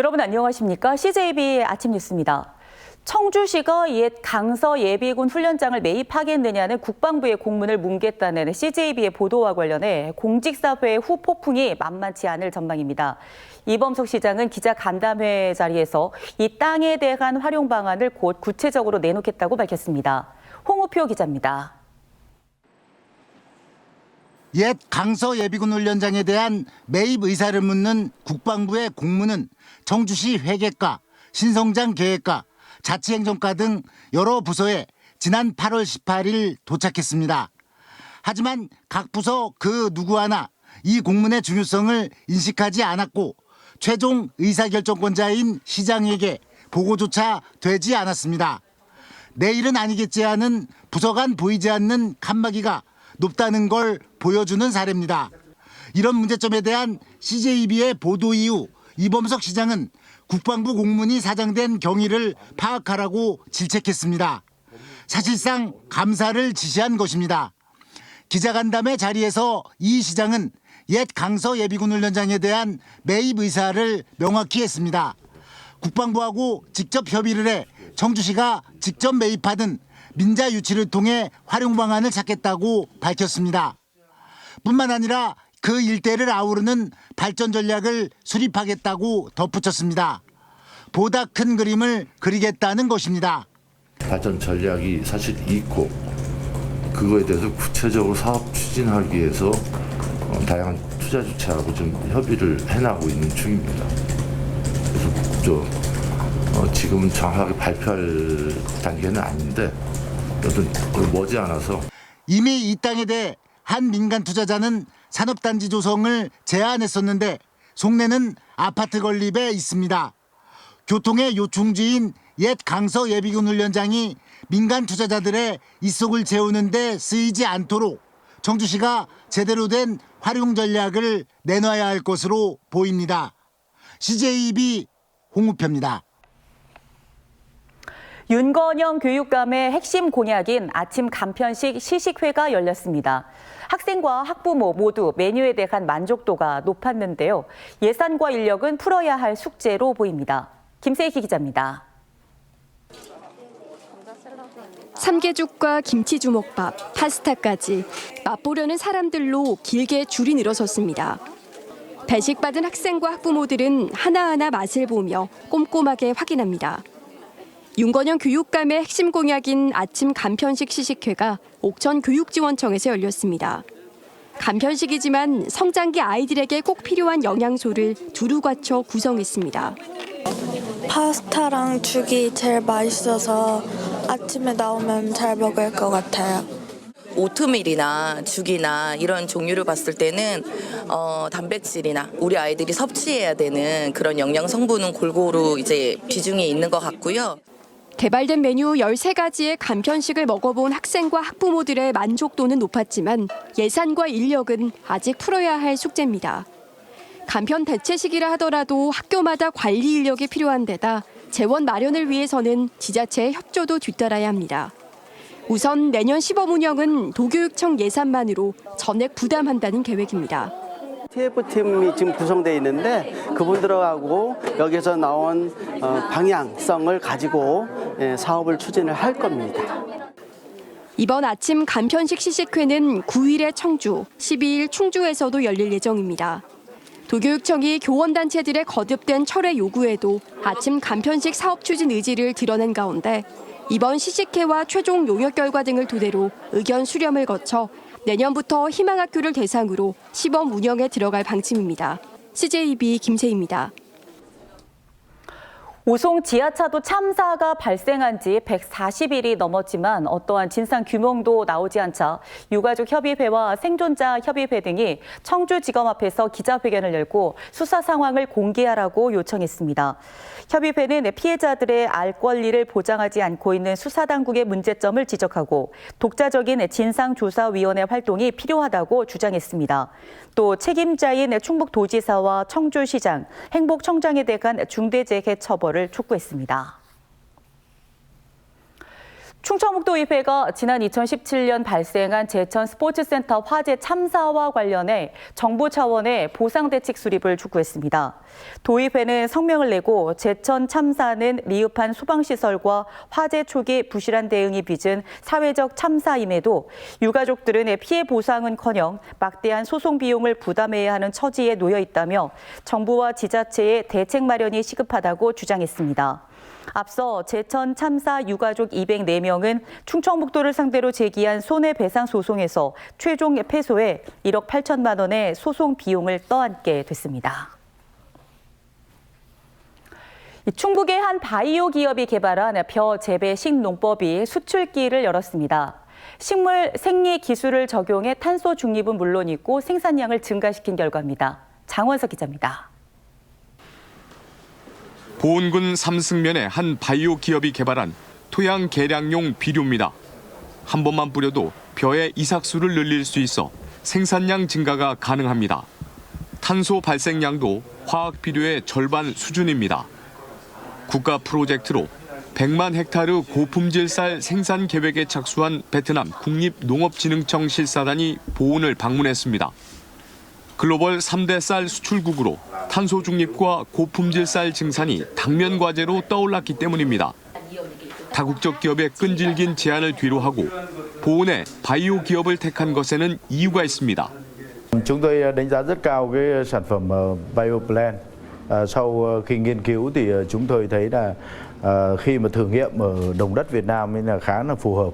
여러분 안녕하십니까? CJB의 아침 뉴스입니다. 청주시가 옛 강서 예비군 훈련장을 매입하겠느냐는 국방부의 공문을 뭉갰다는 CJB의 보도와 관련해 공직사회의 후폭풍이 만만치 않을 전망입니다. 이범석 시장은 기자간담회 자리에서 이 땅에 대한 활용 방안을 곧 구체적으로 내놓겠다고 밝혔습니다. 홍우표 기자입니다. 옛 강서 예비군 훈련장에 대한 매입 의사를 묻는 국방부의 공문은 청주시 회계과, 신성장 계획과, 자치행정과 등 여러 부서에 지난 8월 18일 도착했습니다. 하지만 각 부서 그 누구 하나 이 공문의 중요성을 인식하지 않았고 최종 의사결정권자인 시장에게 보고조차 되지 않았습니다. 내일은 아니겠지 하는 부서 간 보이지 않는 칸막이가 높다는 걸 보여주는 사례입니다. 이런 문제점에 대한 CJB의 보도 이후 이범석 시장은 국방부 공문이 사장된 경위를 파악하라고 질책했습니다. 사실상 감사를 지시한 것입니다. 기자간담회 자리에서 이 시장은 옛 강서 예비군 훈련장에 대한 매입 의사를 명확히 했습니다. 국방부하고 직접 협의를 해 청주시가 직접 매입하든 민자 유치를 통해 활용 방안을 찾겠다고 밝혔습니다. 뿐만 아니라 그 일대를 아우르는 발전 전략을 수립하겠다고 덧붙였습니다. 보다 큰 그림을 그리겠다는 것입니다. 발전 전략이 사실 있고 그거에 대해서 구체적으로 사업 추진하기 위해서 다양한 투자 주체하고 좀 협의를 해나가고 있는 중입니다. 그래서 지금은 정확하게 발표할 단계는 아닌데 머지않아서 이미 이 땅에 대해 한 민간 투자자는 산업단지 조성을 제안했었는데 속내는 아파트 건립에 있습니다. 교통의 요충지인 옛 강서 예비군 훈련장이 민간 투자자들의 입속을 채우는 데 쓰이지 않도록 청주시가 제대로 된 활용 전략을 내놔야 할 것으로 보입니다. CJB 홍우표입니다. 윤건영 교육감의 핵심 공약인 아침 간편식 시식회가 열렸습니다. 학생과 학부모 모두 메뉴에 대한 만족도가 높았는데요. 예산과 인력은 풀어야 할 숙제로 보입니다. 김세희 기자입니다. 삼계죽과 김치주먹밥, 파스타까지 맛보려는 사람들로 길게 줄이 늘어섰습니다. 배식받은 학생과 학부모들은 하나하나 맛을 보며 꼼꼼하게 확인합니다. 윤건영 교육감의 핵심 공약인 아침 간편식 시식회가 옥천교육지원청에서 열렸습니다. 간편식이지만 성장기 아이들에게 꼭 필요한 영양소를 두루 갖춰 구성했습니다. 파스타랑 죽이 제일 맛있어서 아침에 나오면 잘 먹을 것 같아요. 오트밀이나 죽이나 이런 종류를 봤을 때는 단백질이나 우리 아이들이 섭취해야 되는 그런 영양 성분은 골고루 이제 비중이 있는 것 같고요. 개발된 메뉴 13가지의 간편식을 먹어본 학생과 학부모들의 만족도는 높았지만 예산과 인력은 아직 풀어야 할 숙제입니다. 간편 대체식이라 하더라도 학교마다 관리 인력이 필요한 데다 재원 마련을 위해서는 지자체의 협조도 뒤따라야 합니다. 우선 내년 시범 운영은 도교육청 예산만으로 전액 부담한다는 계획입니다. TF팀이 지금 구성되어 있는데 그분들하고 여기서 나온 방향성을 가지고 사업을 추진을 할 겁니다. 이번 아침 간편식 시식회는 9일에 청주, 12일 충주에서도 열릴 예정입니다. 도교육청이 교원단체들의 거듭된 철회 요구에도 아침 간편식 사업 추진 의지를 드러낸 가운데 이번 시식회와 최종 용역 결과 등을 토대로 의견 수렴을 거쳐 내년부터 희망학교를 대상으로 시범 운영에 들어갈 방침입니다. CJB 김세희입니다. 오송 지하차도 참사가 발생한 지 140일이 넘었지만 어떠한 진상 규명도 나오지 않자 유가족협의회와 생존자 협의회 등이 청주지검 앞에서 기자회견을 열고 수사 상황을 공개하라고 요청했습니다. 협의회는 피해자들의 알 권리를 보장하지 않고 있는 수사당국의 문제점을 지적하고 독자적인 진상조사위원회 활동이 필요하다고 주장했습니다. 또 책임자인 충북도지사와 청주시장, 행복청장에 대한 중대재해 처벌을 촉구했습니다. 충청북도의회가 지난 2017년 발생한 제천 스포츠센터 화재 참사와 관련해 정부 차원의 보상대책 수립을 촉구했습니다. 도의회는 성명을 내고 제천 참사는 미흡한 소방시설과 화재 초기 부실한 대응이 빚은 사회적 참사임에도 유가족들은 피해 보상은커녕 막대한 소송 비용을 부담해야 하는 처지에 놓여 있다며 정부와 지자체의 대책 마련이 시급하다고 주장했습니다. 앞서 제천 참사 유가족 204명은 충청북도를 상대로 제기한 손해배상 소송에서 최종 패소해 1억 8천만 원의 소송 비용을 떠안게 됐습니다. 충북의 한 바이오 기업이 개발한 벼 재배 신농법이 수출기를 열었습니다. 식물 생리 기술을 적용해 탄소 중립은 물론이고 생산량을 증가시킨 결과입니다. 장원석 기자입니다. 보은군 삼승면의 한 바이오 기업이 개발한 토양 개량용 비료입니다. 한 번만 뿌려도 벼의 이삭수를 늘릴 수 있어 생산량 증가가 가능합니다. 탄소 발생량도 화학 비료의 절반 수준입니다. 국가 프로젝트로 100만 헥타르 고품질 쌀 생산 계획에 착수한 베트남 국립농업진흥청 실사단이 보은을 방문했습니다. 글로벌 3대 쌀 수출국으로 탄소 중립과 고품질 쌀 증산이 당면 과제로 떠올랐기 때문입니다. 다국적 기업의 끈질긴 제안을 뒤로하고 보은의 바이오 기업을 택한 것에는 이유가 있습니다. Chúng tôi đánh giá rất cao cái sản phẩm BioPlan. Sau khi nghiên cứu thì chúng tôi thấy là khi mà thử nghiệm ở đồng đất Việt Nam nên là khá là phù hợp.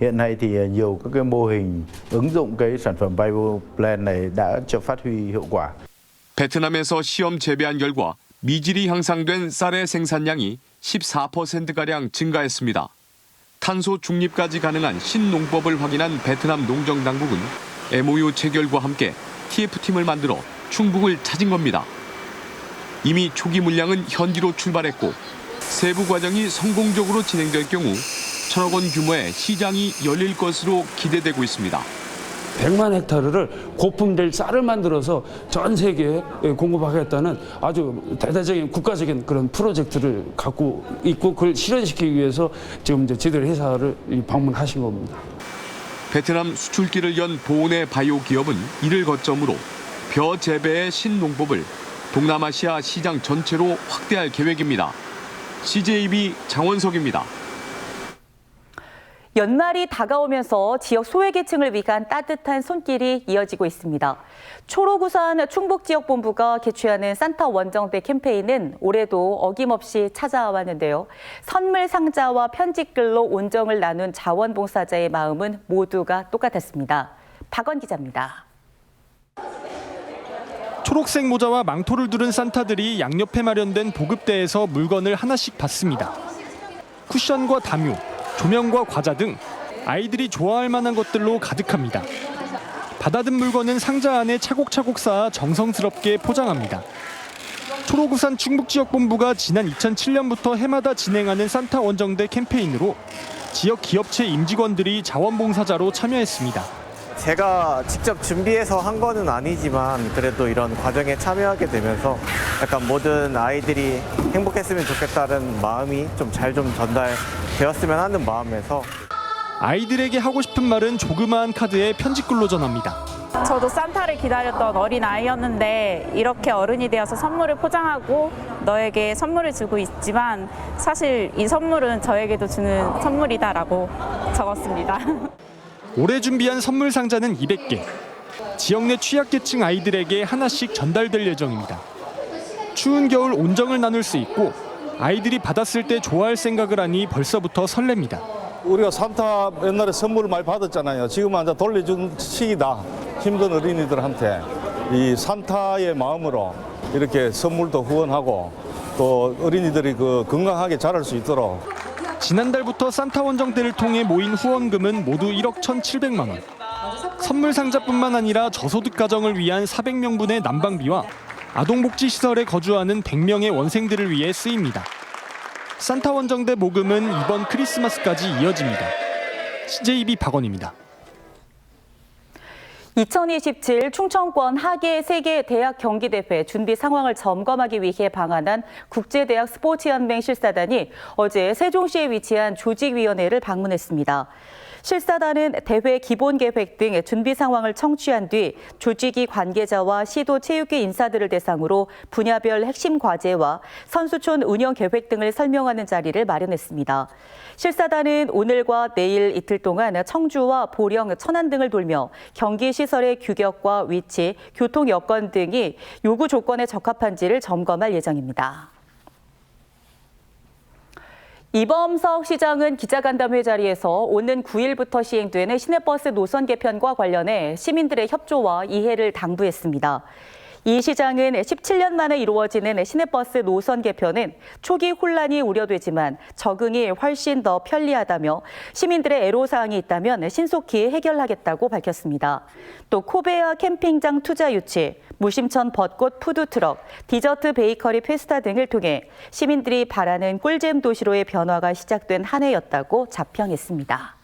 Hiện nay thì nhiều các cái mô hình ứng dụng cái sản phẩm BioPlan này đã cho phát huy hiệu quả. 베트남에서 시험 재배한 결과 미질이 향상된 쌀의 생산량이 14%가량 증가했습니다. 탄소 중립까지 가능한 신농법을 확인한 베트남 농정당국은 MOU 체결과 함께 TF팀을 만들어 충북을 찾은 겁니다. 이미 초기 물량은 현지로 출발했고 세부 과정이 성공적으로 진행될 경우 1,000억 원 규모의 시장이 열릴 것으로 기대되고 있습니다. 100만 헥타르를 고품질 쌀을 만들어서 전 세계에 공급하겠다는 아주 대대적인 국가적인 그런 프로젝트를 갖고 있고 그걸 실현시키기 위해서 지금 이제 저희들 회사를 방문하신 겁니다. 베트남 수출기를 연 보은의 바이오 기업은 이를 거점으로 벼 재배의 신농법을 동남아시아 시장 전체로 확대할 계획입니다. CJB 장원석입니다. 연말이 다가오면서 지역 소외계층을 위한 따뜻한 손길이 이어지고 있습니다. 초록우산 충북지역본부가 개최하는 산타 원정대 캠페인은 올해도 어김없이 찾아왔는데요. 선물 상자와 편지글로 온정을 나눈 자원봉사자의 마음은 모두가 똑같았습니다. 박원 기자입니다. 초록색 모자와 망토를 두른 산타들이 양옆에 마련된 보급대에서 물건을 하나씩 받습니다. 쿠션과 담요, 조명과 과자 등 아이들이 좋아할 만한 것들로 가득합니다. 받아든 물건은 상자 안에 차곡차곡 쌓아 정성스럽게 포장합니다. 초록우산 충북지역본부가 지난 2007년부터 해마다 진행하는 산타 원정대 캠페인으로 지역 기업체 임직원들이 자원봉사자로 참여했습니다. 제가 직접 준비해서 한 거는 아니지만 그래도 이런 과정에 참여하게 되면서 약간 모든 아이들이 행복했으면 좋겠다는 마음이 좀 잘 전달되었으면 하는 마음에서 아이들에게 하고 싶은 말은 조그마한 카드에 편지글로 전합니다. 저도 산타를 기다렸던 어린 아이였는데 이렇게 어른이 되어서 선물을 포장하고 너에게 선물을 주고 있지만 사실 이 선물은 저에게도 주는 선물이다라고 적었습니다. 올해 준비한 선물 상자는 200개. 지역 내 취약계층 아이들에게 하나씩 전달될 예정입니다. 추운 겨울 온정을 나눌 수 있고 아이들이 받았을 때 좋아할 생각을 하니 벌써부터 설렙니다. 우리가 산타 옛날에 선물을 많이 받았잖아요. 지금은 이제 돌려준 시기다. 힘든 어린이들한테 이 산타의 마음으로 이렇게 선물도 후원하고 또 어린이들이 건강하게 자랄 수 있도록. 지난달부터 산타 원정대를 통해 모인 후원금은 모두 1억 1,700만 원. 선물 상자뿐만 아니라 저소득 가정을 위한 400명분의 난방비와 아동복지시설에 거주하는 100명의 원생들을 위해 쓰입니다. 산타 원정대 모금은 이번 크리스마스까지 이어집니다. CJB 박원입니다. 2027 충청권 하계 세계 대학 경기대회 준비 상황을 점검하기 위해 방한한 국제대학 스포츠연맹 실사단이 어제 세종시에 위치한 조직위원회를 방문했습니다. 실사단은 대회 기본 계획 등 준비 상황을 청취한 뒤 조직위 관계자와 시도 체육계 인사들을 대상으로 분야별 핵심 과제와 선수촌 운영 계획 등을 설명하는 자리를 마련했습니다. 실사단은 오늘과 내일 이틀 동안 청주와 보령, 천안 등을 돌며 경기 시설의 규격과 위치, 교통 여건 등이 요구 조건에 적합한지를 점검할 예정입니다. 이범석 시장은 기자간담회 자리에서 오는 9일부터 시행되는 시내버스 노선 개편과 관련해 시민들의 협조와 이해를 당부했습니다. 이 시장은 17년 만에 이루어지는 시내버스 노선 개편은 초기 혼란이 우려되지만 적응이 훨씬 더 편리하다며 시민들의 애로사항이 있다면 신속히 해결하겠다고 밝혔습니다. 또 코베아 캠핑장 투자 유치, 무심천 벚꽃 푸드트럭, 디저트 베이커리 페스타 등을 통해 시민들이 바라는 꿀잼 도시로의 변화가 시작된 한 해였다고 자평했습니다.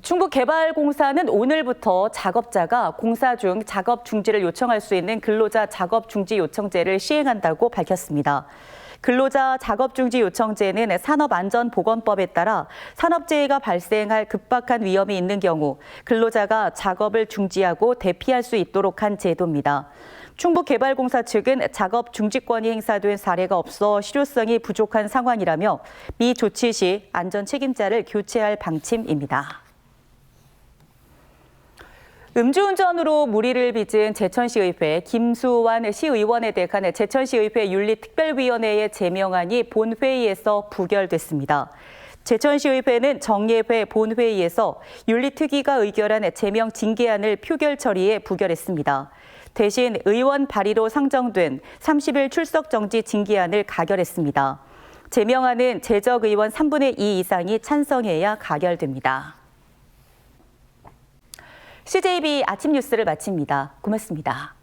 충북개발공사는 오늘부터 작업자가 공사 중 작업 중지를 요청할 수 있는 근로자 작업 중지 요청제를 시행한다고 밝혔습니다. 근로자 작업 중지 요청제는 산업안전보건법에 따라 산업재해가 발생할 급박한 위험이 있는 경우 근로자가 작업을 중지하고 대피할 수 있도록 한 제도입니다. 충북개발공사 측은 작업 중지권이 행사된 사례가 없어 실효성이 부족한 상황이라며 미 조치 시 안전 책임자를 교체할 방침입니다. 음주운전으로 무리를 빚은 제천시의회 김수환 시의원에 대한 제천시의회 윤리특별위원회의 제명안이 본회의에서 부결됐습니다. 제천시의회는 정례회 본회의에서 윤리특위가 의결한 제명 징계안을 표결 처리해 부결했습니다. 대신 의원 발의로 상정된 30일 출석 정지 징계안을 가결했습니다. 제명안은 제적 의원 3분의 2 이상이 찬성해야 가결됩니다. CJB 아침 뉴스를 마칩니다. 고맙습니다.